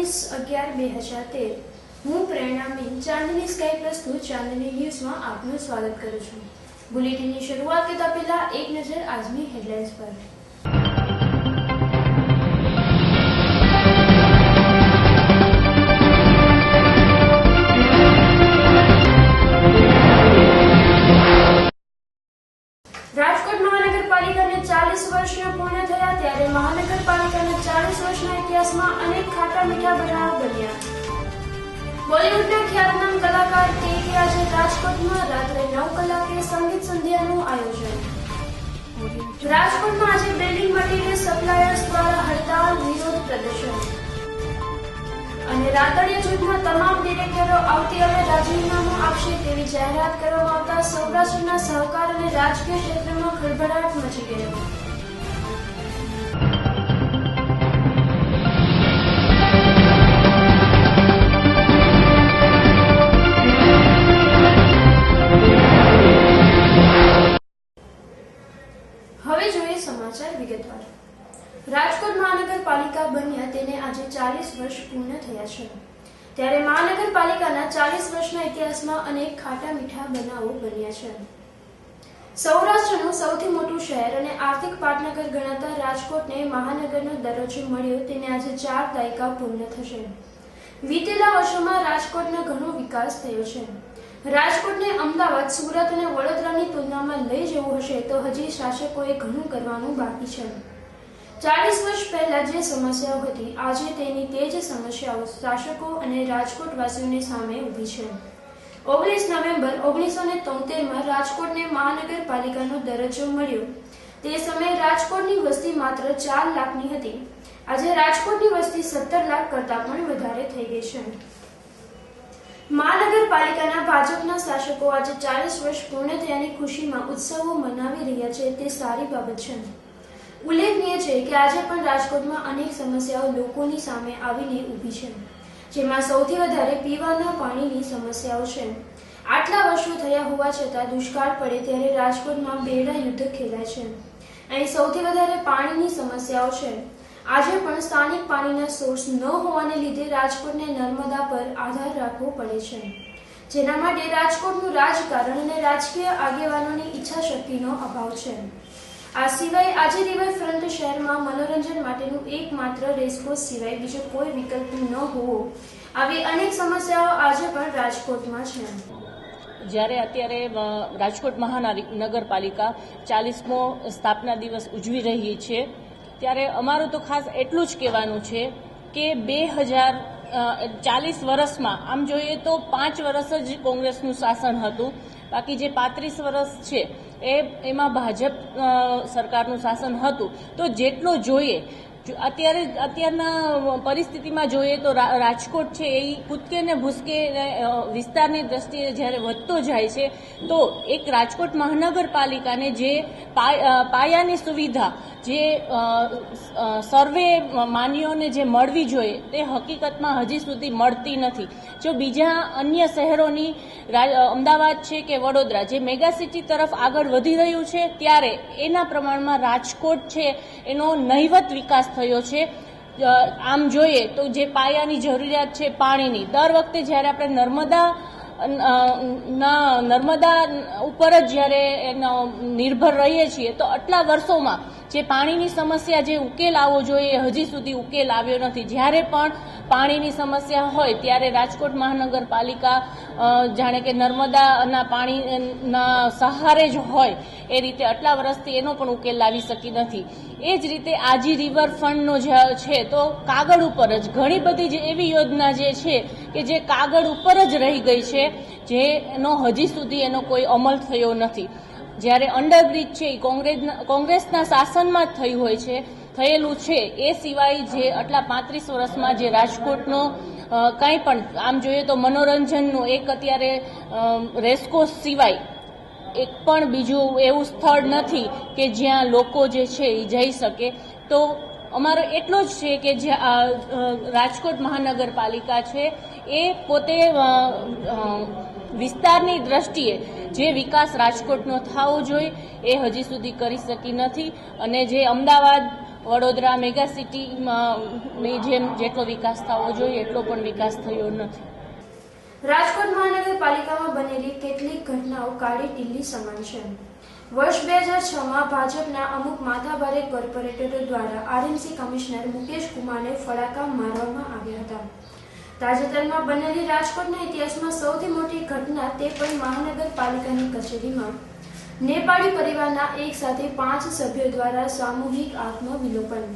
19/11/2013 હું પ્રેરણા મીન ચાંદની સ્કાય પ્રસ્તુત ચાંદની ન્યૂઝમાં આપનું સ્વાગત કરું છું। બુલેટિનની શરૂઆત કરતા પહેલા એક નજર આજની હેડલાઇન્સ પર। રાજકોટ મહાનગરપાલિકાને 40 વર્ષ પૂર્ણ થયા ત્યારે મહાનગરપાલિકાના 40 વર્ષના ઇતિહાસમાં અનેક ખાટા મીઠા બનાવ બન્યા। બોલિવૂડના ખ્યાતનામ કલાકાર કે આજે રાજકોટમાં રાત્રે 9 કલાકે સંગીત સંધ્યાનું આયોજન। રાજકોટમાં આજે બિલ્ડિંગ મટીરીયલ સપ્લાયર્સ દ્વારા હડતાલ વિરોધ પ્રદર્શન અને રાતડિયા જૂથના તમામ ડિરેક્ટરો આવતીકાલે રાજીનામું આપશે તેવી જાહેરાત કરવામાં આવતા સૌરાષ્ટ્રના સહકાર અને રાજકીય ક્ષેત્રમાં ખળભળાટ મચી ગયો। હવે જોઈએ સમાચાર વિગતવાર। રાજકોટ મહાનગરપાલિકા બન્યા તેને આજે 40 વર્ષ પૂર્ણ થયા છે ત્યારે મહાનગરપાલિકાના 40 વર્ષના ઇતિહાસમાં અનેક ખાટા મીઠા બનાવો બન્યા છે। સૌરાષ્ટ્રનું સૌથી મોટું શહેર અને આર્થિક પાટનગર ગણાતા રાજકોટને મહાનગરનો દરજ્જો મળ્યો તેને આજે 4 દાયકા પૂર્ણ થશે। વીતેલા વર્ષોમાં રાજકોટનો ઘણો વિકાસ થયો છે। રાજકોટને અમદાવાદ, સુરત અને વડોદરાની તુલનામાં લઈ જવું હશે તો હજી શાસકોએ ઘણું કરવાનું બાકી છે। 40 વર્ષ પહેલા જે સમસ્યાઓ હતી આજે તેની તે જ સમસ્યાઓ શાસકો અને રાજકોટવાસીઓની સામે ઊભી છે। 19 નવેમ્બર 1973માં રાજકોટને મહાનગરપાલિકાનો દરજ્જો મળ્યો। તે સમયે રાજકોટની વસ્તી માત્ર 4 લાખની હતી। આજે રાજકોટની વસ્તી 17 લાખ કરતાં પણ વધારે થઈ ગઈ છે। મહાનગરપાલિકાના ભાજપના શાસકો આજે 40 વર્ષ પૂર્ણ થયાની ખુશીમાં ઉત્સવો મનાવી રહ્યા છે તે સારી બાબત છે। ઉલ્લેખનીય છે કે આજે પણ રાજકોટમાં અનેક સમસ્યાઓ લોકોની સામે આવીને ઊભી છે જેમાં સૌથી વધારે પીવાના પાણીની સમસ્યાઓ છે। આટલા વર્ષો થયા હોવા છતાં દુષ્કાળ પડે ત્યારે રાજકોટમાં બેડા યુદ્ધ ખેલાય છે। અહીં સૌથી વધારે પાણીની સમસ્યાઓ છે। આજે પણ સ્થાનિક પાણીના સોર્સ ન હોવાને લીધે રાજકોટને નર્મદા પર આધાર રાખવો પડે છે જેના માટે રાજકોટનું રાજકારણ અને રાજકીય આગેવાનોની ઈચ્છા શક્તિનો અભાવ છે। આ સિવાય આજે રિવરફ્રન્ટ શહેરમાં મનોરંજન માટેનું એકમાત્ર રેસકોર્સ સિવાય બીજો કોઈ વિકલ્પ ન હોવો આવી અનેક સમસ્યાઓ આજે પણ રાજકોટમાં છે। જ્યારે અત્યારે રાજકોટ મહાનગરપાલિકા 40મો સ્થાપના દિવસ ઉજવી રહી છે ત્યારે અમારું તો ખાસ એટલું જ કહેવાનું છે કે 2040 વર્ષમાં આમ જોઈએ તો 5 વર્ષ જ કોંગ્રેસનું શાસન હતું, બાકી જે 35 વર્ષ છે એમાં ભાજપ સરકારનું શાસન હતું। તો જેટલો જોઈએ અત્યારના પરિસ્થિતિમાં જોઈએ તો રાજકોટ છે એ કૂદકે ને ભૂસકે વિસ્તારની દ્રષ્ટિએ જ્યારે વધતો જાય છે તો એક રાજકોટ મહાનગરપાલિકાને જે પાયાની સુવિધા જે સર્વે માન્યોને જે મળવી જોઈએ તે હકીકતમાં હજી સુધી મળતી નથી। જો બીજા અન્ય શહેરોની અમદાવાદ છે કે વડોદરા જે મેગા સિટી તરફ આગળ વધી રહ્યું છે ત્યારે એના પ્રમાણમાં રાજકોટ છે એનો નહિવત વિકાસ થયો છે। આમ જોઈએ તો જે પાયાની જરૂરિયાત છે પાણીની, દર વખતે જ્યારે આપણે નર્મદા ઉપર જ જ્યારે નિર્ભર રહીએ છીએ તો આટલા વર્ષોમાં જે પાણીની સમસ્યા જે ઉકેલ આવવો જોઈએ હજી સુધી ઉકેલ આવ્યો નથી। જ્યારે પણ પાણીની સમસ્યા હોય ત્યારે રાજકોટ મહાનગરપાલિકા જાણે કે નર્મદાના પાણીના સહારે જ હોય એ રીતે આટલા વર્ષથી એનો પણ ઉકેલ લાવી શકી નથી। એ જ રીતે આજી રિવરફ્રન્ટનો જે છે તો કાગળ ઉપર જ ઘણી બધી જે એવી યોજના જે છે કે જે કાગળ ઉપર જ રહી ગઈ છે જેનો હજી સુધી એનો કોઈ અમલ થયો નથી। જ્યારે અંડરબ્રિજ છે એ કોંગ્રેસના શાસનમાં જ થયેલું છે એ સિવાય જે આટલા 35 વર્ષમાં જે રાજકોટનો કંઈ પણ આમ જોઈએ તો મનોરંજનનું એક અત્યારે રેસકોર્સ સિવાય એક પણ બીજું એવું સ્થળ નથી કે જ્યાં લોકો જે છે એ જઈ શકે। તો અમારો એટલો જ છે કે જે રાજકોટ મહાનગરપાલિકા છે એ પોતે વિસ્તારની દ્રષ્ટિએ જે વિકાસ રાજકોટનો થવો જોઈએ એ હજી સુધી કરી શકી નથી અને જે અમદાવાદ વડોદરા મેગા સિટીની જેમ જેટલો વિકાસ થવો જોઈએ એટલો પણ વિકાસ થયો નથી. રાજકોટ મહાનગરપાલિકામાં બનેલી કેટલીક ઘટનાઓ કાળી ટીલી સમાન છે. વર્ષ 2006માં ભાજપના અમુક માથાભારે કોર્પોરેટરો દ્વારા આરએમસી કમિશનર મુકેશ કુમારને ફડાકા મારવામાં આવ્યા હતા. તાજેતરમાં બનેલી રાજકોટના ઇતિહાસમાં સૌથી મોટી ઘટના તે પણ મહાનગરપાલિકાની કચેરીમાં નેપાળી પરિવારના એક સાથે 5 સભ્યો દ્વારા સામૂહિક આત્મવિલોપન.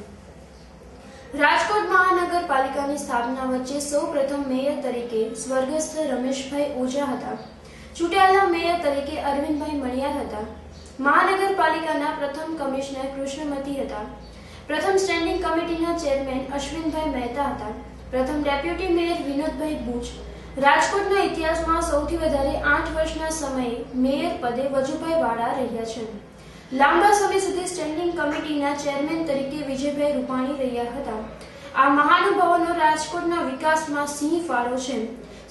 રાજકોટ મહાનગરપાલિકાની સ્થાપના વચ્ચે સૌપ્રથમ મેયર તરીકે સ્વર્ગસ્થ રમેશભાઈ ઓઝા હતા. ચૂંટાયેલા મેયર તરીકે અરવિંદભાઈ મણિયાર હતા. મહાનગરપાલિકાના પ્રથમ કમિશનર કૃષ્ણમતી હતા. પ્રથમ સ્ટેન્ડિંગ કમિટીના ચેરમેન અશ્વિનભાઈ મહેતા હતા. પ્રથમ ડેપ્યુટી મેયર વિનોદભાઈ બુચ. રાજકોટના ઇતિહાસમાં સૌથી વધારે 8 વર્ષના સમયે મેયર પદે વજુભાઈ વાળા રહ્યા છે. લાંબા સમય સુધી સ્ટેન્ડિંગ કમિટીના ચેરમેન તરીકે વિજયભાઈ રૂપાણી રહ્યા હતા. આ મહાનુભાવોનો રાજકોટના વિકાસમાં સિંહ ફાળો છે,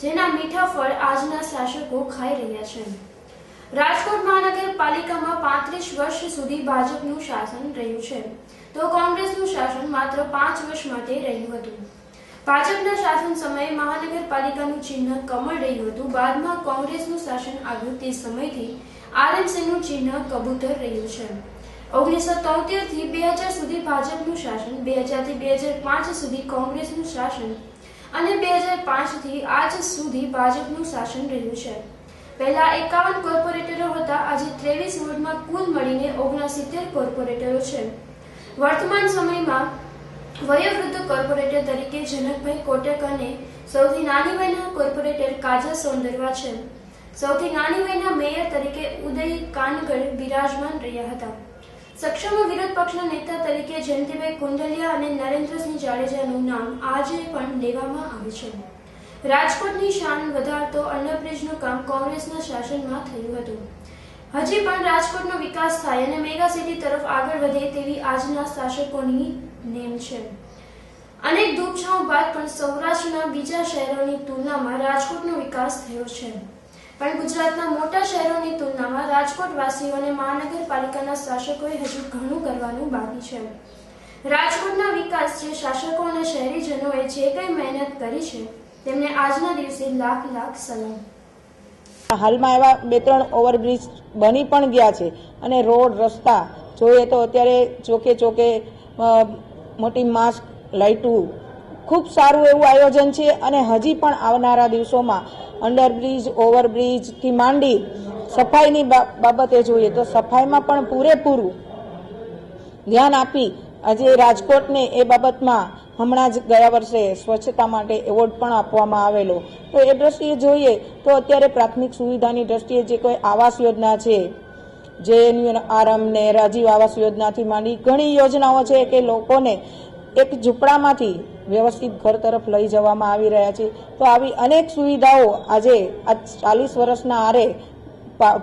જેના મીઠા ફળ આજના શાસકો ખાઈ રહ્યા છે. રાજકોટ મહાનગરપાલિકામાં 35 વર્ષ સુધી ભાજપનું શાસન રહ્યું છે, તો કોંગ્રેસનું શાસન માત્ર 5 વર્ષ માટે રહ્યું હતું. ભાજપના શાસન સમયે મહાનગરપાલિકાનું ચિહ્ન કમળ રહ્યું હતું. બાદમાં કોંગ્રેસનું શાસન આવ્યું તે સમયથી આરએમસીનું ચિહ્ન કબૂતર રહ્યું છે. 1973 થી 2000 સુધી ભાજપનું શાસન, 2000 થી 2005 સુધી કોંગ્રેસનું શાસન અને 2005 થી આજ સુધી ભાજપનું શાસન રહ્યું છે. પહેલા 51 કોર્પોરેટરો હતા. આજે 23 વોર્ડમાં કુલ મળીને 69 કોર્પોરેટરો છે. વર્તમાન સમયમાં વયોવૃદ્ધ કોર્પોરેટર તરીકે જનકભાઈ કોટક અને સૌથી નાની વયના કોર્પોરેટર કાજા સૌંદરવા છે. સૌથી નાની વયના મેયર તરીકે ઉદય કાનગડ બિરાજમાન રહ્યા હતા. સક્ષમ વિરોધ પક્ષના નેતા તરીકે જયંતિભાઈ કુંડલિયા અને નરેન્દ્રસિંહ જાડેજાનું નામ આજે પણ લેવામાં આવે છે. રાજકોટની શાન વધારતો અંડરબ્રિજનું કામ કોંગ્રેસના શાસનમાં થયું હતું. હજી પણ રાજકોટનો વિકાસ થાય અને મેગા સિટી તરફ આગળ વધે તેવી આજના શાસકોની નેમ છે. અનેક ધૂપછાંવ બાદ પણ સૌરાષ્ટ્રના બીજા શહેરોની તુલનામાં રાજકોટનો વિકાસ થયો છે. પણ ગુજરાતના મોટા શહેરોની તુલનામાં રાજકોટવાસીઓ અને મહાનગરપાલિકાના શાસકોએ હજુ ઘણું કરવાનું બાકી છે. રાજકોટના વિકાસ જે શાસકો અને શહેરીજનોએ જે કંઈ મહેનત કરી છે તેમને આજના દિવસે લાખ લાખ સલામ. હાલમાં એવા 2-3 ઓવરબ્રિજ બની પણ ગયા છે અને રોડ રસ્તા જોઈએ તો અત્યારે ચોકે ચોકે મોટી માસ્ક લાઇટું ખૂબ સારું એવું આયોજન છે. અને હજી પણ આવનારા દિવસોમાં અંડરબ્રિજ ઓવરબ્રિજથી માંડી સફાઈની બાબતે જોઈએ તો સફાઈમાં પણ પૂરેપૂરું ધ્યાન આપી આજે રાજકોટને એ બાબતમાં હમણાં જ ગયા વર્ષે સ્વચ્છતા માટે એવોર્ડ પણ આપવામાં આવેલો. તો એ દ્રષ્ટિએ જોઈએ તો અત્યારે પ્રાથમિક સુવિધાની દ્રષ્ટિએ જે કોઈ આવાસ યોજના છે, JNURM ને રાજીવ આવાસ યોજનાથી માંડી ઘણી યોજનાઓ છે કે લોકોને એક ઝૂંપડામાંથી વ્યવસ્થિત ઘર તરફ લઈ જવામાં આવી રહ્યા છે. તો આવી અનેક સુવિધાઓ આજે આ 40 વર્ષના આરે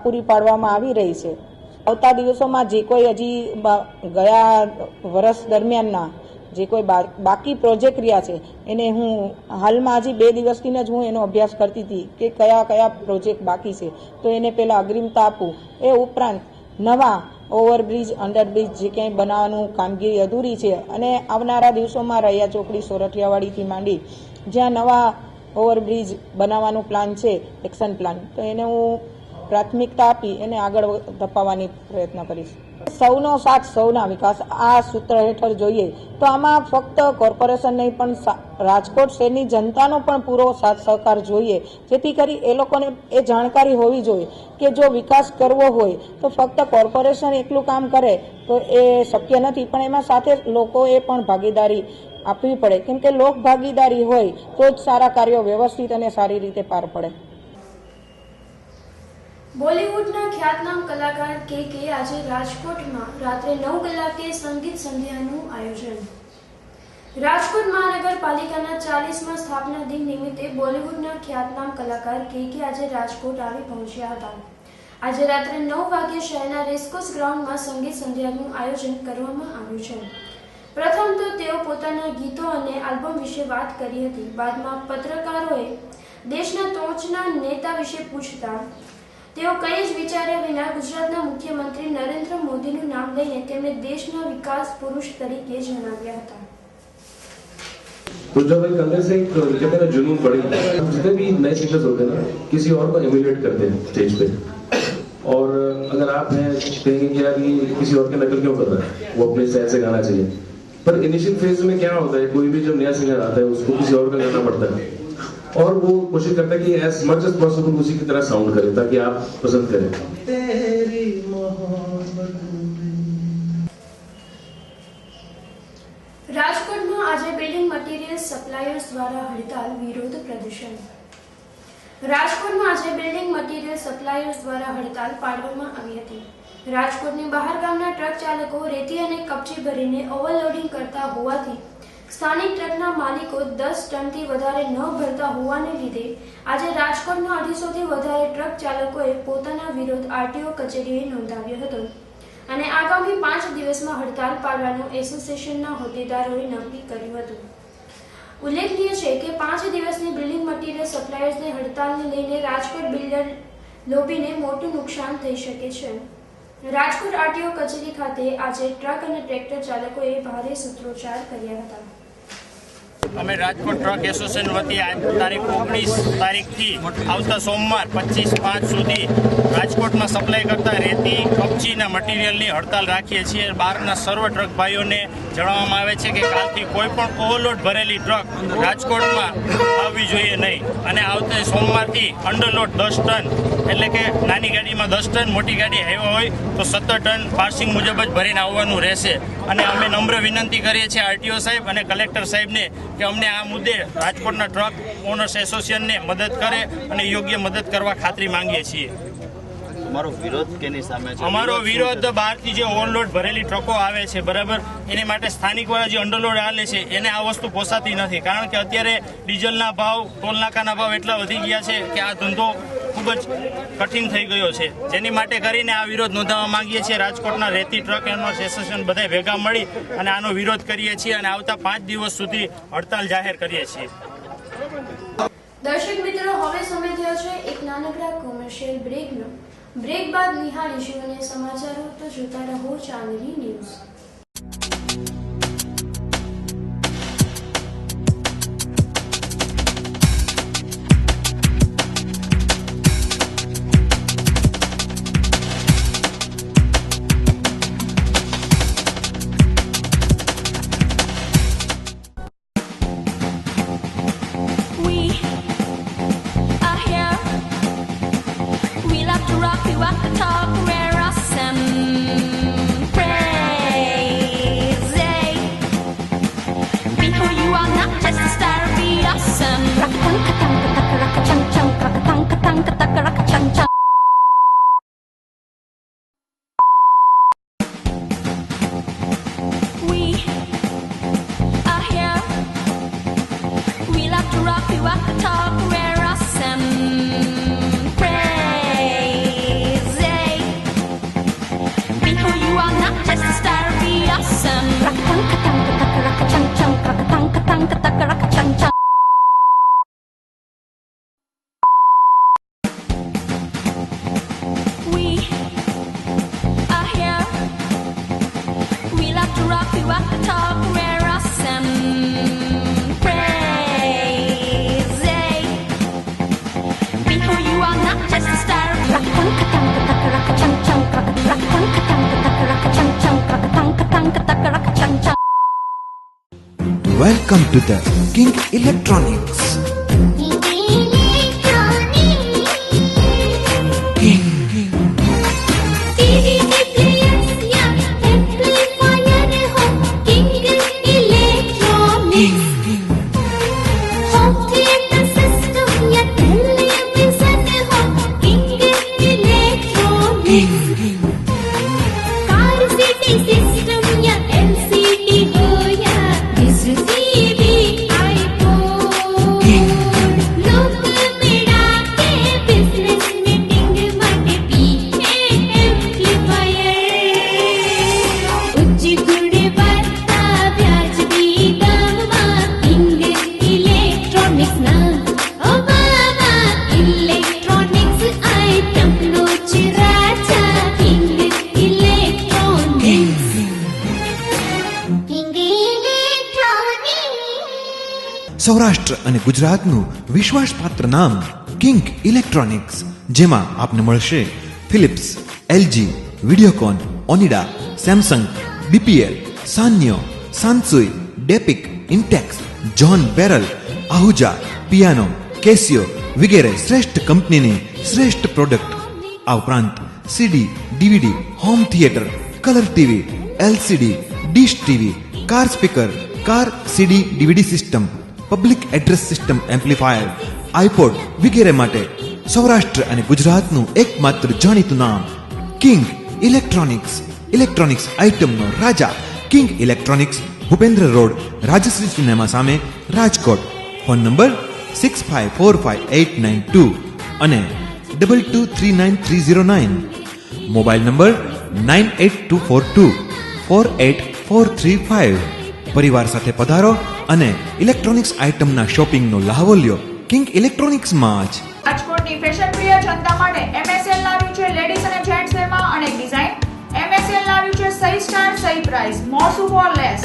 પૂરી પાડવામાં આવી રહી છે. આવતા દિવસોમાં જે કોઈ હજી ગયા વર્ષ દરમિયાનના જે કોઈ બાકી પ્રોજેક્ટ રહ્યા છે એને હું હાલમાં હજી 2 દિવસથી જ હું એનો અભ્યાસ કરતી હતી કે કયા કયા પ્રોજેક્ટ બાકી છે, તો એને પહેલાં અગ્રિમતા આપું. એ ઉપરાંત નવા ઓવરબ્રિજ અંડરબ્રિજ જે ક્યાંય બનાવવાનું કામગીરી અધૂરી છે અને આવનારા દિવસોમાં રૈયા ચોકડી સોરઠિયાવાડીથી માંડી જ્યાં નવા ઓવરબ્રિજ બનાવવાનું પ્લાન છે, એક્શન પ્લાન, તો એને હું પ્રાથમિકતા આપી એને આગળ ધપાવવાની પ્રયત્ન કરીશ. સૌનો સાથ સૌના વિકાસ આ સૂત્ર હેઠળ જોઈએ તો આમાં ફક્ત કોર્પોરેશન નહીં પણ રાજકોટ શહેરની જનતાનો પણ પૂરો સાથ સહકાર જોઈએ, જેથી કરી એ લોકોને એ જાણકારી હોવી જોઈએ કે જો વિકાસ કરવો હોય તો ફક્ત કોર્પોરેશન એકલું કામ કરે તો એ શક્ય નથી, પણ એમાં સાથે લોકોએ પણ ભાગીદારી આપવી પડે. કેમ કે લોક ભાગીદારી હોય તો જ સારા કાર્યો વ્યવસ્થિત અને સારી રીતે પાર પડે. બોલિવૂડના ખ્યાતનામ કલાકાર કે આજે રાજકોટમાં રાત્રે 9 કલાકે સંગીત સંધ્યાનું આયોજન. રાજકોટ મહાનગરપાલિકાના 40મા સ્થાપના દિન નિમિત્તે બોલિવૂડના ખ્યાતનામ કલાકાર કે આજે રાજકોટ આવી પહોંચ્યા હતા. આજે રાત્રે 9 વાગ્યે શહેરના રેસકોર્સ ગ્રાઉન્ડમાં સંગીત સંધ્યાનું આયોજન કરવામાં આવ્યું છે. પ્રથમ તો તેઓ પોતાના ગીતો અને આલ્બમ વિશે વાત કરી હતી. બાદમાં પત્રકારોએ દેશના ટોચના નેતા વિશે પૂછતા તેઓ કંઈ જ વિચાર્યા વિના ગુજરાતના મુખ્યમંત્રી નરેન્દ્ર મોદીનું નામ લઈને તેમને દેશના વિકાસ પુરુષ તરીકે જણાવ્યા હતા। कुछ भाई करने से एक कहते हैं जुनून बढ़ी, जितने भी नए सिंगर्स होते हैं ना किसी और को इमिटेट करते हैं स्टेज पे, और अगर आप हैं कहेंगे कि यार ये किसी और की नकल क्यों कर रहा है, वो अपने स्टाइल से गाना चाहिए। पर इनिशियल फेज में क्या होता है, कोई भी जब नया सिंगर आता है उसको किसी और का गाना पड़ता है और वो कोशिश करता है कि एज मच एज पॉसिबल उसी की तरह साउंड करे ताकि आप पसंद करें। રાજકોટમાં આજે બિલ્ડિંગ મટીરીયલ સપ્લાયર્સ દ્વારા હડતાલ વિરોધ પ્રદર્શન। રાજકોટમાં આજે બિલ્ડિંગ મટીરીયલ સપ્લાયર્સ દ્વારા હડતાલ પાડવામાં આવી હતી। રાજકોટની બહાર ગામના ટ્રક ચાલકો રેતી અને કપચી ભરીને ઓવરલોડિંગ કરતા હોવાથી સ્થાનિક ટ્રકના માલિકો 10 ટનથી વધારે ન ભરતા હોવાને લીધે આજે રાજકોટના 250થી વધારે ટ્રક ચાલકોએ પોતાના વિરોધ આરટીઓ કચેરીએ નોંધાવ્યો હતો અને આગામી 5 દિવસમાં હડતાલ પાડવાનું એસોસિએશનના હોદ્દેદારોએ નક્કી કર્યું હતું। ઉલ્લેખનીય છે કે 5 દિવસની બિલ્ડિંગ મટીરીયલ સપ્લાયર્સની હડતાલને લઈને રાજકોટ બિલ્ડર લોબીને મોટું નુકસાન થઈ શકે છે। રાજકોટ આરટીઓ કચેરી ખાતે આજે ટ્રક અને ટ્રેક્ટર ચાલકોએ ભારે સૂત્રોચ્ચાર કર્યા હતા। અમે રાજકોટ ટ્રક એસોસિએશન વતી આજ તારીખ 19 તારીખથી આવતા સોમવાર 25/5 સુધી રાજકોટમાં સપ્લાય કરતા રેતી કપચીના મટીરિયલની હડતાલ રાખીએ છીએ। બહારના સર્વ ટ્રક ભાઈઓને જણાવવામાં આવે છે કે કાલથી કોઈ પણ ઓવરલોડ ભરેલી ટ્રક રાજકોટમાં આવવી જોઈએ નહીં અને આવતા સોમવારથી અંડરલોડ 10 ટન એટલે કે નાની ગાડીમાં 10 ટન, મોટી ગાડી હાઈવે હોય તો 17 ટન પાર્સિંગ મુજબ જ ભરીને આવવાનું રહેશે। અને અમે નમ્ર વિનંતી કરીએ છીએ આરટીઓ સાહેબ અને કલેક્ટર સાહેબને કે અમને આ મુદ્દે રાજકોટના ટ્રક ઓનર્સ એસોસિએશનને મદદ કરે અને યોગ્ય મદદ કરવા ખાતરી માંગીએ છીએ। અમારો વિરોધ કેની સામે છે? અમારો વિરોધ બહારથી જે ઓવરલોડ ભરેલી ટ્રકો આવે છે બરાબર, એની માટે સ્થાનિક વાળા જે અંડરલોડ હાલે છે એને આ વસ્તુ પોસાતી નથી, કારણ કે અત્યારે ડીઝલના ભાવ, ટોલનાકાના ભાવ એટલા વધી ગયા છે કે આ ધંધો ખૂબ જ કઠિન થઈ ગયો છે, જેની માટે કરીને આ વિરોધ નોંધાવવા માંગીએ છીએ। રાજકોટના રેતી ટ્રક ઓનર્સ એસોસિએશન બધા ભેગા મળી અને આનો વિરોધ કરીએ છીએ અને આવતા 5 દિવસ સુધી હડતાલ જાહેર કરીએ છીએ। દર્શક મિત્રો, હવે સમય થયો છે એક નાનકડા કોમર્શિયલ બ્રેકનો। બ્રેક બાદ નિહાળીશું અને સમાચારો તો જોતા રહો Chandni news. Welcome to the King Electronics. King. King. Saurashtra અને ગુજરાતનું વિશ્વાસપાત્ર નામ કિંગ ઇલેક્ટ્રોનિક્સ, જેમાં આપને મળશે Philips, LG, Videocon, Onida, Samsung, BPL, Sanyo, Sansui, ડેપિક, Intex, John barrel, Ahuja, piano, Casio વગેરે શ્રેષ્ઠ કંપનીની શ્રેષ્ઠ પ્રોડક્ટ. આ ઉપરાંત CD, DVD, home theatre, colour TV, LCD, dish TV, car speaker, car CD DVD system, public address system amplifier, iPod વગેરે માટે સૌરાષ્ટ્ર અને ગુજરાતનું એકમાત્ર જાણીતું નામ કિંગ ઇલેક્ટ્રોનિક્સ. ઇલેક્ટ્રોનિક્સ આઇટમનો રાજા King electronics, Bhupendra road, Rajshree cinema સામે, રાજકોટ. ફોન નંબર 65458992 અને 223939. Mobile number 9824248435. પરિવાર સાથે પધારો અને ઇલેક્ટ્રોનિક્સ આઇટમના શોપિંગનો લહાવો લ્યો કિંગ ઇલેક્ટ્રોનિક્સમાં જ. રાજકોટની ફેશન પ્રિય જનતા માટે MSL લાવ્યું છે લેડીઝ અને જેન્ટ્સ વેરમાં અનેક ડિઝાઇન. MSL લાવ્યું છે સહી સ્ટાર સહી પ્રાઇસ, મોર સુપર લેસ.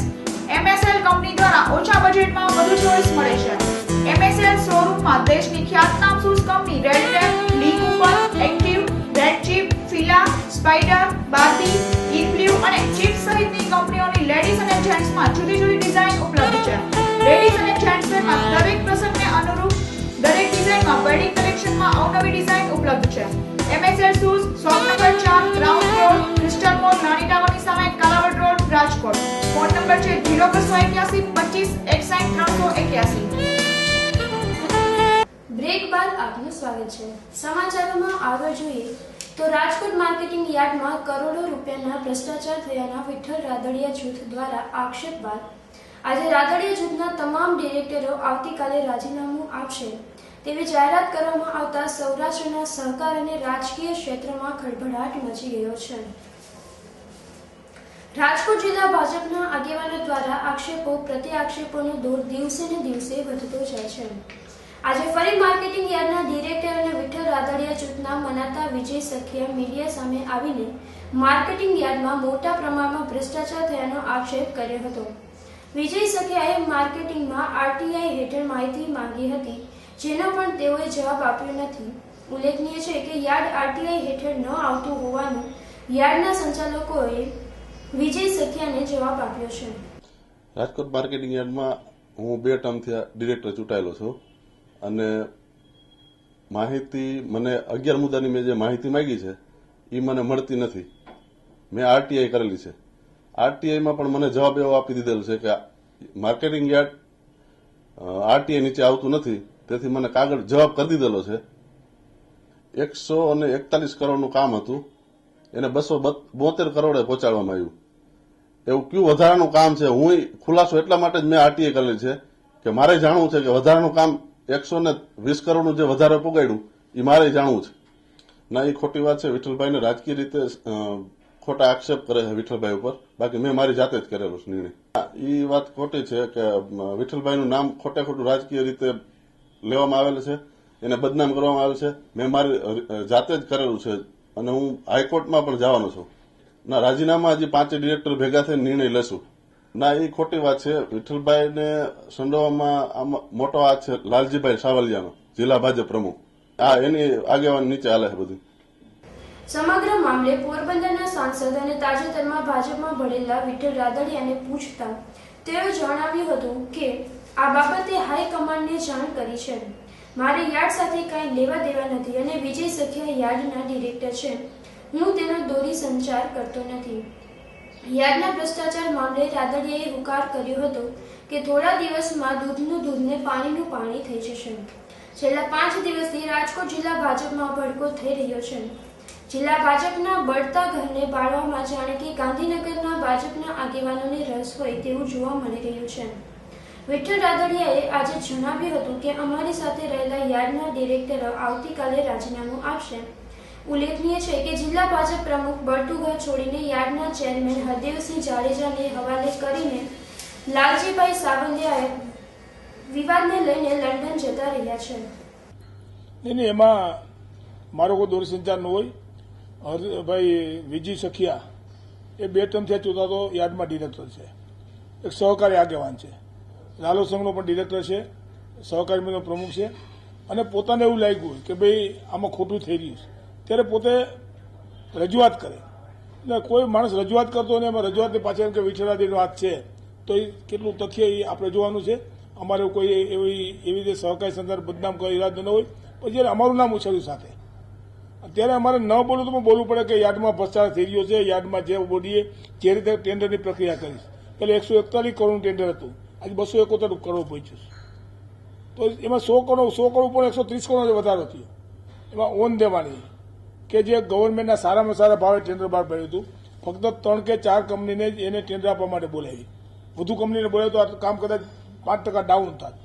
MSL કંપની દ્વારા ઓછા બજેટમાં વધુ ચોઇસ મળે છે. MSL શોરૂમમાં દેશની ખ્યાતનામ shoes company Red Tape, Lee Cooper, active, Red Chief, Fila, Spider, Barbie, Inblu અને ચીપ સહિતની કંપનીઓની લેડીઝ અને જેન્ટ્સમાં જુદી જુદી ડિઝાઇન ઉપલબ્ધ છે. લેડીઝ અને જેન્ટ્સ વેરમાં દરેક પ્રસંગને અનુરૂપ દરેક ડિઝાઇનમાં વેડિંગ કલેક્શનમાં અવનવી ડિઝાઇન ઉપલબ્ધ છે. MSL shoes shop number 4, ground floor, crystal mall, નાની ટાવરની સામે, Kalavad road, Rajkot. Phone number છે 0281 25 61 381. બ્રેક બાદ આપનું સ્વાગત છે. સમાચારોમાં આગળ જોઈએ તો રાજકોટ માર્કેટિંગ યાર્ડમાં કરોડો રૂપિયાના ભ્રષ્ટાચાર થયાના વિઠ્ઠલ રાદડિયા જૂથ દ્વારા આક્ષેપ બાદ આજે રાદડિયા જૂથના તમામ ડિરેક્ટરો આવતીકાલે રાજીનામું આપશે તેવી જાહેરાત કરવામાં આવતા સૌરાષ્ટ્રના સહકાર અને રાજકીય ક્ષેત્રમાં ખળભળાટ મચી ગયો છે. રાજકોટ જિલ્લા ભાજપના આગેવાનો દ્વારા આક્ષેપો પ્રતિ આક્ષેપોનો દોર દિવસે ને દિવસે વધતો જાય છે. આજે ફરી માર્કેટિંગ યાર્ડના ડિરેક્ટર અને વિઠ્ઠલ રાદડિયા જૂથના મનાતા વિજય સખિયા મીડિયા સામે આવીને માર્કેટિંગ યાર્ડમાં મોટા પ્રમાણમાં ભ્રષ્ટાચાર થયાનો આક્ષેપ કર્યો હતો. વિજય સખિયાએ માર્કેટિંગમાં આરટીઆઈ હેઠળ માહિતી માંગી હતી, જેનો પણ તેઓએ જવાબ આપ્યો નથી. ઉલ્લેખનીય છે કે યાર્ડ આરટીઆઈ હેઠળ ન આવતું હોવાનું યાર્ડના સંચાલકોએ વિજય સખિયાને જવાબ આપ્યો છે. રાજકોટ માર્કેટિંગ યાર્ડમાં હું 2 ટર્મથી ડિરેક્ટર ચૂંટાયેલો છું અને માહિતી મને 11 મુદ્દાની મેં જે માહિતી માંગી છે એ મને મળતી નથી. મેં આરટીઆઈ કરેલી છે. આરટીઆઈમાં પણ મને જવાબ એવો આપી દીધેલો છે કે માર્કેટિંગ યાર્ડ આરટીઆઈ નીચે આવતું નથી, તેથી મને કાગળ જવાબ કરી દીધેલો છે. 141 કરોડનું કામ હતું, એને 272 કરોડે પહોંચાડવામાં આવ્યું. એવું કયું વધારાનું કામ છે? હું ખુલાસો એટલા માટે જ મેં આરટીઆઈ કરેલી છે કે મારે જાણવું છે કે વધારાનું કામ 120 કરોડનું જે વધારે પોગાડ્યું એ મારે જાણવું છે. ના, એ ખોટી વાત છે. વિઠ્ઠલભાઈને રાજકીય રીતે ખોટા આક્ષેપ કરે છે વિઠ્ઠલભાઈ ઉપર, બાકી મેં મારી જાતે જ કરેલો છે નિર્ણય. એ વાત ખોટી છે કે વિઠ્ઠલભાઈનું નામ ખોટે ખોટું રાજકીય રીતે લેવામાં આવેલું છે, એને બદનામ કરવામાં આવે છે. મેં મારી જાતે જ કરેલું છે અને હું હાઈકોર્ટમાં પણ જવાનો છું. ના, રાજીનામા હજી 5 ડિરેક્ટર ભેગા થઈને નિર્ણય લેશું. ના, એ ખોટી વાત છે. વિઠ્ઠલભાઈને સંડોવામાં મોટો હાથ છે લાલજીભાઈ સાવલિયાનો, જિલ્લા ભાજપ પ્રમુખ. એની આગેવાની નીચે હાલે છે બધું. સમગ્ર મામલે પોરબંદરના સાંસદ અને તાજેતરમાં ભાજપમાં ભળેલા વિઠ્ઠલ રાદડિયાને પૂછતા તેઓએ જણાવ્યું હતું કે આ બાબતે હાઈકમાન્ડને જાણ કરી છે. મારે યાર્ડ સાથે કાંઈ લેવા દેવા નથી અને વિજય સખિયા યાર્ડના ડિરેક્ટર છે, હું તેનો દોરી સંચાર કરતો નથી. યાર્ડના ભ્રષ્ટાચાર મામલે રાદડિયાએ હુંકાર કર્યો હતો કે થોડા દિવસમાં દૂધનું દૂધને પાણીનું પાણી થઈ જશે. છેલ્લા 5 દિવસથી રાજકોટ જિલ્લા ભાજપમાં ભડકો થઈ રહ્યો છે. જિલ્લા ભાજપના બળતા ઘરને બાળવામાં જાણે કે ગાંધીનગરના ભાજપના આગેવાનોને રસ હોય તેવું જોવા મળી રહ્યું છે. વિઠ્ઠલ રાદડિયાએ આજે જણાવ્યું હતું કે અમારી સાથે રહેલા યાર્ડના ડિરેક્ટરો આવતીકાલે રાજીનામું આપશે. ઉલ્લેખનીય છે કે જિલ્લા ભાજપ પ્રમુખ બળતું ઘર છોડીને યાર્ડના ચેરમેન હરદેવસિંહ જાડેજાને હવાલે કરીને લાલજીભાઈ સાવલિયા વિવાદને લઈને લંડન જતા રહ્યા છે. એમાં મારો કોઈ દૂરસંચાર ન હોય. ભાઈ વિજય સખિયા એ 2 ટર્મથી ચૂંટાતો યાર્ડમાં ડિરેક્ટર છે, એક સહકારી આગેવાન છે, લાલો સંઘનો પણ ડિરેક્ટર છે સહકારી મંડળનો પ્રમુખ છે અને પોતાને એવું લાગ્યું કે ભાઈ આમાં ખોટું થઈ રહ્યું છે ત્યારે પોતે રજૂઆત કરે. કોઈ માણસ રજૂઆત કરતો અને એમાં રજૂઆતની પાછળ કે વિઠ્ઠલાદીનો હાથ છે તો એ કેટલું તથ્ય એ આપણે જોવાનું છે. અમારે કોઈ એવી રીતે સહકારી સંસ્થાને બદનામ કરવા ઈરાદો ન હોય, પણ જ્યારે અમારું નામ ઉછળ્યું સાથે ત્યારે અમારે ન બોલવું તો બોલવું પડે કે યાર્ડમાં ભ્રષ્ટાચાર થઈ ગયો છે. યાર્ડમાં જે બોડીએ જે રીતે ટેન્ડરની પ્રક્રિયા કરી, એટલે 141 કરોડનું ટેન્ડર હતું, આજે 271 કરોડ પહોંચ્યું છે. તો એમાં 100 કરોડ પણ 130 કરોડ વધારો થયો. એમાં ઓન દેવાની કે જે ગવર્મેન્ટના સારામાં સારા ભાવે ટેન્ડર બહાર પડ્યું હતું, ફક્ત 3 કે 4 કંપનીને જ એને ટેન્ડર આપવા માટે બોલાવી. વધુ કંપનીને બોલાવી તો આ કામ કદાચ 5% ડાઉન થાય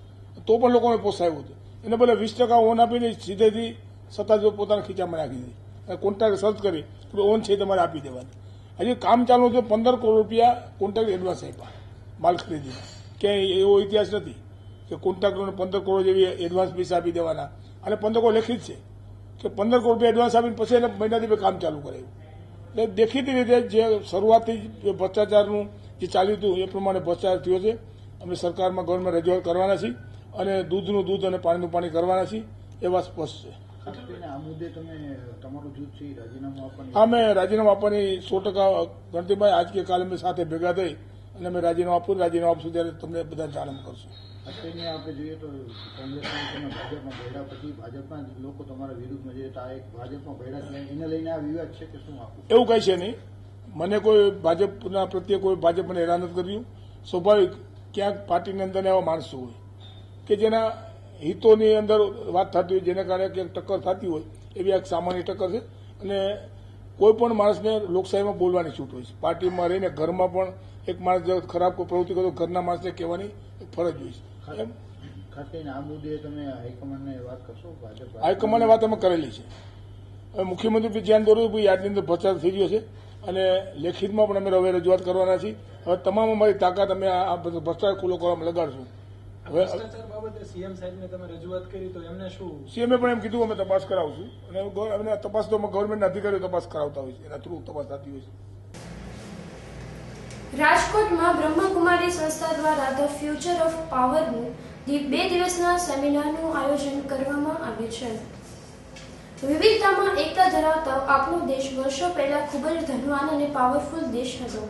તો પણ લોકોને પોસાયું હતું. એને બદલે 20% ઓન આપીને સીધેથી સત્તાધીશો પોતાના ખીચામાં નાખી દીધી. કોન્ટ્રાક્ટ સર્ચ કરી ઓન છે તમારે આપી દેવાની. હજી કામ ચાલુ છે. 15 કરોડ રૂપિયા કોન્ટ્રાક્ટ એડવાન્સ આપ્યા માલ ખરીદીને. ક્યાંય એવો ઇતિહાસ નથી કે કોન્ટ્રાક્ટરોને 15 કરોડ જેવી એડવાન્સ પૈસા આપી દેવાના. અને 15 કરોડ લખી જ છે કે 15 કરોડ રૂપિયા એડવાન્સ આપીને પછી એને મહિનાથી કામ ચાલુ કરાયું. એટલે દેખીતી રીતે જે શરૂઆતથી જ ભ્રષ્ટાચારનું જે ચાલ્યું હતું એ પ્રમાણે ભ્રષ્ટાચાર થયો છે. અમે સરકારમાં ગવર્મેન્ટ રજૂઆત કરવાના છીએ અને દૂધનું દૂધ અને પાણીનું પાણી કરવાના છીએ, એવા સ્પષ્ટ છે. અમે રાજીનામું આપવાની 100% ગણતરીમાં આજ કે કાલે અમે સાથે ભેગા થઈ અને અમે રાજીનામું આપશું ત્યારે તમને બધા જાણ કરશું. આપણે જોઈએ તો કોંગ્રેસમાં ભાજપમાં ભેડા પછી ભાજપના લોકો તમારા વિરુદ્ધમાં જોઈએ તો આ એક ભાજપમાં ભેડા એને લઈને આ વિવાદ છે કે શું આપવું? એવું કઈ છે નહીં. મને કોઈ ભાજપના પ્રત્યે કોઈ ભાજપ મને હેરાન નથી કર્યું. સ્વાભાવિક ક્યાંક પાર્ટીની અંદર એવા માણસો હોય કે જેના હિતોની અંદર વાત થતી હોય, જેને કારણે ક્યાંક ટક્કર થતી હોય, એવી એક સામાન્ય ટક્કર છે. અને કોઈ પણ માણસને લોકશાહીમાં બોલવાની છૂટ હોય છે. પાર્ટીમાં રહીને ઘરમાં પણ એક માણસ જો ખરાબ કોઈ પ્રવૃત્તિ કરતો ઘરના માણસને કહેવાની એક ફરજ હોય છે. એમ ખાસ કરીને આ મુદ્દે તમે હાઈકમાન્ડને વાત કરશો? હાઈકમાન્ડને વાત અમે કરેલી છે. હવે મુખ્યમંત્રી ધ્યાન દોર્યું ભાઈ યાર્ડની અંદર ભ્રષ્ટાચાર થઈ ગયો છે અને લેખિતમાં પણ અમે હવે રજૂઆત કરવાના છીએ. હવે તમામ અમારી તાકાત અમે આ ભ્રષ્ટાચાર ખુલ્લો કરવામાં લગાડશું. હવે સીએમ સાહેબને તમે રજૂઆત કરી તો એમને શું? સીએમએ પણ એમ કીધું અમે તપાસ કરાવશું અને તપાસ તો ગવર્મેન્ટના અધિકારીઓ તપાસ કરાવતા હોય છે, એના થ્રુ તપાસ થતી હોય છે. રાજકોટમાં બ્રહ્મકુમારી સંસ્થા દ્વારા ધ ફ્યુચર ઓફ પાવરનું 2 દિવસના સેમિનારનું આયોજન કરવામાં આવ્યું છે. વિવિધતામાં એકતા ધરાવતા આપણો દેશ વર્ષો પહેલા ખૂબ જ ધનવાન અને પાવરફુલ દેશ હતો.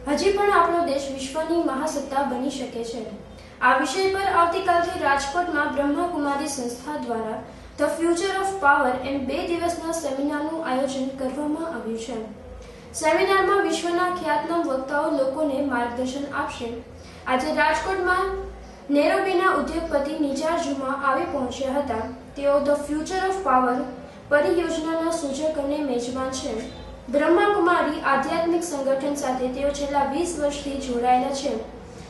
હજી પણ આપણો દેશ વિશ્વની મહાસત્તા બની શકે છે. આ વિષય પર આવતીકાલથી રાજકોટમાં બ્રહ્મકુમારી સંસ્થા દ્વારા ધ ફ્યુચર ઓફ પાવર એમ 2 દિવસના સેમિનારનું આયોજન કરવામાં આવ્યું છે. સેમિનારમાં વિશ્વના ખ્યાતનામ વક્તાઓ લોકોને માર્ગદર્શન આપશે. આજે રાજકોટમાં નેરોબીના ઉદ્યોગપતિ નિજાર જુમા આવી પહોંચ્યા હતા. તેઓ ધ ફ્યુચર ઓફ પાવર પરિયોજનાના સૂચક અને મેજબાન છે. બ્રહ્મકુમારી આધ્યાત્મિક સંગઠન સાથે તેઓ છેલ્લા 20 વર્ષથી જોડાયેલા છે.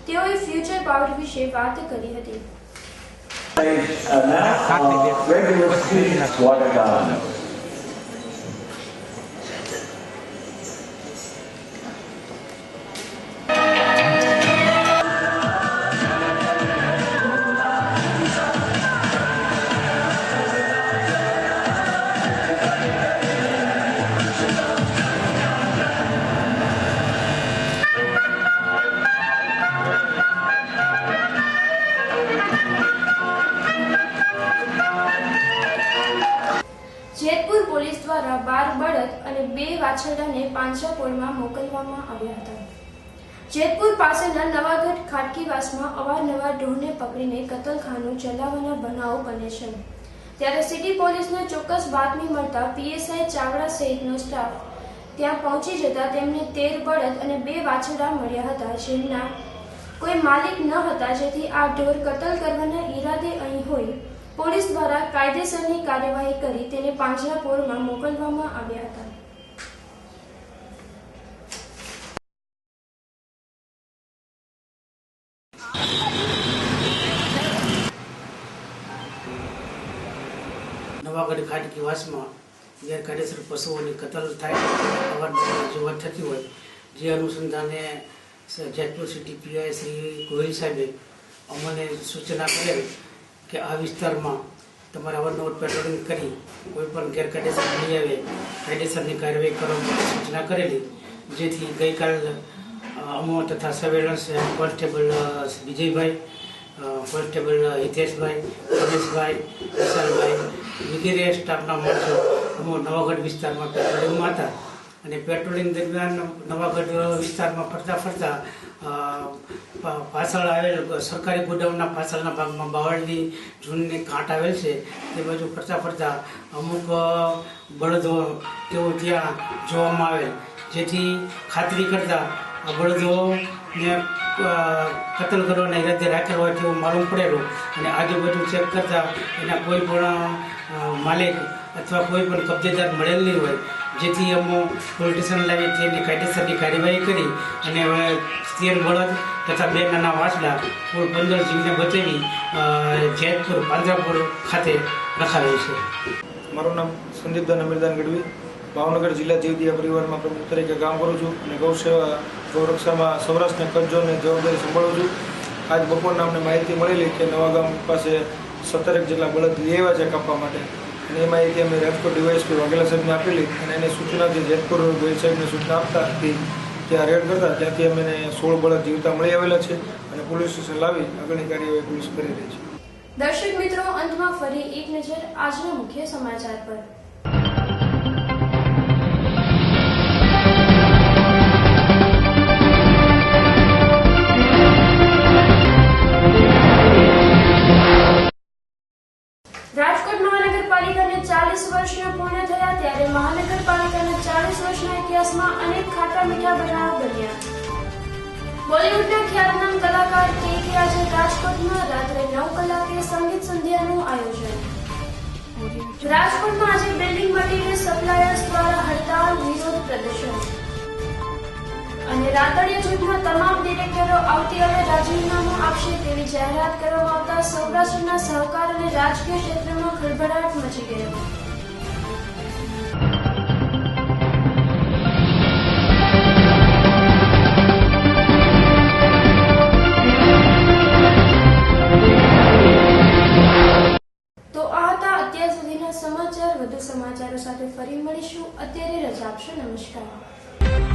તેઓએ ફ્યુચર પાવર વિશે વાત કરી હતી. જેતપુર પોલીસ દ્વારા 12 બળદ અને 2 વાછરડાને પાંજરાપોળમાં મોકલવામાં આવ્યા હતા. જેતપુર પાસેના નવાગઢ ખાટકીવાસમાં અવારનવાર ઢોરને પકડીને કતલખાનું ચલાવવાના બનાવો બને છે. ત્યારે સિટી પોલીસને ચોક્કસ બાતમી મળતા પીએસઆઈ ચાવડા સહિતનો સ્ટાફ ત્યાં પહોંચી જતા તેમને 13 બળદ અને 2 વાછરડા મળ્યા હતા, જેમના કોઈ માલિક ન હતા, જેથી આ ઢોર કતલ કરવાના ઈરાદે અહીં હોય. પોલીસ દ્વારા કાયદેસરની કાર્યવાહી કરી તેને પાંજરાપોળમાં મોકલવામાં આવ્યા હતા. નવાગઢ ખાટકીવાસમાં ગેરકાયદેસર પશુઓની કતલ થાય અવારનવાર રજૂઆત થતી હોય, જે અનુસંધાને જેતપુર સિટી પીઆઈ શ્રી ગોહિલ સાહેબે અમને સૂચના કરેલ કે આ વિસ્તારમાં તમારે અવારનવાર પેટ્રોલિંગ કરી કોઈ પણ ગેરકાયદેસર મળી આવે કાયદેસરની કાર્યવાહી કરવા સૂચના કરેલી. જેથી ગઈકાલ અમો તથા surveillance constable Vijaybhai constable Hiteshbhai, Rameshbhai, Vishalbhai વગેરે સ્ટાફના માણસો અમો નવાગઢ વિસ્તારમાં પેટ્રોલિંગમાં હતા અને પેટ્રોલિંગ દરમિયાન નવાગઢ વિસ્તારમાં ફરતા પાછળ આવેલ સરકારી ગોડાઉનના પાછળના ભાગમાં બાવળની જૂનની કાંટ આવેલ છે તે બાજુ ફરતા અમુક બળદો તેઓ ત્યાં જોવામાં આવેલ, જેથી ખાતરી કરતા બળદોને કતલ કરવાના ઇરાદે રાખેલ હોય તેવું માલુમ પડેલું અને આજુબાજુ ચેક કરતા એના કોઈ પણ માલિક અથવા કોઈ પણ કબજેદાર મળેલ નહીં હોય, જેથી અમે પોલીસ સ્ટેશન લાવી તેની કાયદેસરની કાર્યવાહી કરી અને હવે 13 બળદ તથા 2 નાના વાસડા કુલ 15 જીવને બચાવી જેતપુર પાંજરાપુર ખાતે રખાવેલ છે. મારું નામ સંદીપદાન અમીરદાન ગઢવી, ભાવનગર જિલ્લા જીવદયા પરિવારમાં પ્રમુખ તરીકે કામ કરું છું અને ગૌસેવા ગૌરક્ષામાં સૌરાષ્ટ્રને કચ્છની જવાબદારી સંભાળું છું. આજ બપોરના અમને માહિતી મળેલી કે નવાગામ પાસે 17 જેટલા બળદ લઈ આવ્યા છે કાપવા માટે અને એ માહિતી અમે રાજકોટ ડીવાયએસપી વાઘેલા સાહેબને આપેલી અને એની સૂચનાથી જેતપુર ગોહિલ સાહેબને સૂચના આપતા હતી ત્યાં રેડ કરતા ત્યાંથી અમે 16 બળદ જીવતા મળી આવેલા છે અને પોલીસ સ્ટેશન લાવી આગળની કાર્યવાહી પોલીસ કરી રહી છે. દર્શક મિત્રો, અંતમાં ફરી એક નજર આજના મુખ્ય સમાચાર પર. રાજકોટ મહાનગરપાલિકાને 40 વર્ષના પૂર્ણ થયા ત્યારે મહાનગરપાલિકાના 40 વર્ષના ઇતિહાસમાં અનેક ખાટા મીઠા બનાવ બન્યા. બોલિવૂડના ખ્યાતનામ કલાકાર કે આજે રાજકોટમાં રાત્રે 9 કલાકે સંગીત સંધ્યાનું આયોજન. રાજકોટમાં આજે બિલ્ડિંગ મટીરીયલ સપ્લાયર્સ દ્વારા હડતાળ, વિરોધ પ્રદર્શન. અને રાતડિયા જૂથના તમામ ડિરેક્ટરો આવતીકાલે રાજીનામું આપશે તેવી જાહેરાત કરવામાં આવતા સૌરાષ્ટ્રના સહકાર અને રાજકીય ક્ષેત્રમાં ખળભળાટ મચી ગયો. તો આ હતા અત્યાર સુધીના સમાચાર. વધુ સમાચારો સાથે ફરી મળીશું. અત્યારે રજા આપશો. નમસ્કાર.